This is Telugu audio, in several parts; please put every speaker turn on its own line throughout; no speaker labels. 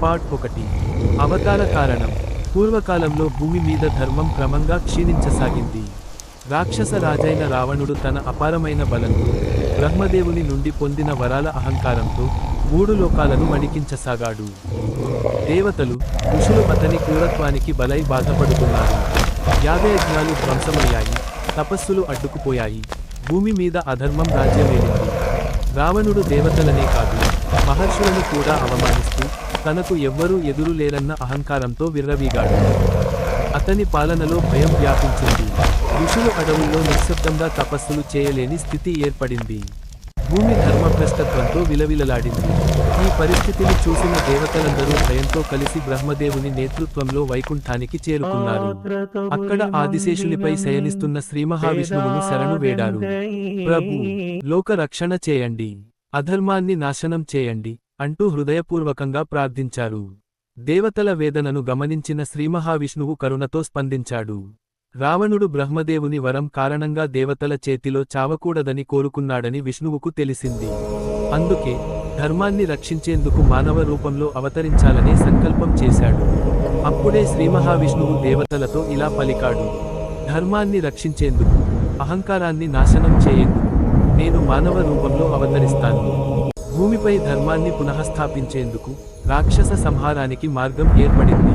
పార్ట్ 1 అవతార కారణం. పూర్వకాలంలో భూమి మీద ధర్మం క్రమంగా క్షీణించసాగింది. రాక్షస రాజైన రావణుడు తన అపారమైన బలంతో, బ్రహ్మదేవుని నుండి పొందిన వరాల అహంకారంతో 3 లోకాలను వణికించసాగాడు. దేవతలు, ఋషులు అతని క్రూరత్వానికి బలై బాధపడుతున్నారు. యాగయజ్ఞాలు ధ్వంసమయ్యాయి, తపస్సులు అడ్డుకుపోయాయి, భూమి మీద అధర్మం రాజ్యమేలింది. రావణుడు దేవతలనే కాదు, మహర్షులను కూడా అవమానిస్తూ, తనకు ఎవ్వరూ ఎదురు లేరన్న అహంకారంతో విర్రవీగాడు. అతని పాలనలో భయం వ్యాపించింది. ఋషులు అడవుల్లో నిశ్శబ్దంగా తపస్సులు చేయలేని స్థితి ఏర్పడింది. భూమి ధర్మభ్రష్టత్వంతో విలవిలలాడింది. ఈ పరిస్థితిని చూసిన దేవతలందరూ భయంతో కలిసి బ్రహ్మదేవుని నేతృత్వంలో వైకుంఠానికి చేరుకున్నారు. అక్కడ ఆదిశేషునిపై శయనిస్తున్న శ్రీమహావిష్ణువును శరణు వేడారు. ప్రభు, లోక రక్షణ చేయండి, అధర్మాన్ని నాశనం చేయండి అంటూ హృదయపూర్వకంగా ప్రార్థించారు. దేవతల వేదనను గమనించిన శ్రీమహావిష్ణువు కరుణతో స్పందించాడు. రావణుడు బ్రహ్మదేవుని వరం కారణంగా దేవతల చేతిలో చావకూడదని కోరుకున్నాడని విష్ణువుకు తెలిసింది. అందుకే ధర్మాన్ని రక్షించేందుకు మానవ రూపంలో అవతరించాలనే సంకల్పం చేశాడు. అప్పుడే శ్రీమహావిష్ణువు దేవతలతో ఇలా పలికాడు: ధర్మాన్ని రక్షించేందుకు, అహంకారాన్ని నాశనం చేయేందుకు నేను మానవ రూపంలో అవతరిస్తాను. భూమిపై ధర్మాన్ని పునఃస్థాపించేందుకు, రాక్షస సంహారానికి మార్గం ఏర్పడింది.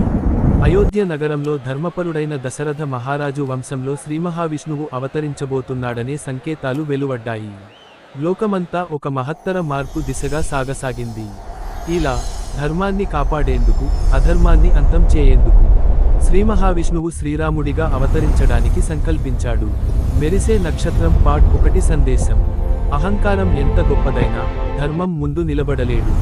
అయోధ్య నగరంలో ధర్మపరుడైన దశరథ మహారాజు వంశంలో శ్రీమహావిష్ణువు అవతరించబోతున్నాడనే సంకేతాలు వెలువడ్డాయి. లోకమంతా ఒక మహత్తర మార్పు దిశగా సాగసాగింది. ఇలా ధర్మాన్ని కాపాడేందుకు, అధర్మాన్ని అంతం చేయేందుకు శ్రీమహావిష్ణువు శ్రీరాముడిగా అవతరించడానికి సంకల్పించాడు. మెరిసే నక్షత్రం పార్ట్ 1 సందేశం. అహంకారం ఎంత గొప్పదైనా ధర్మం ముందు నిలబడలేడు.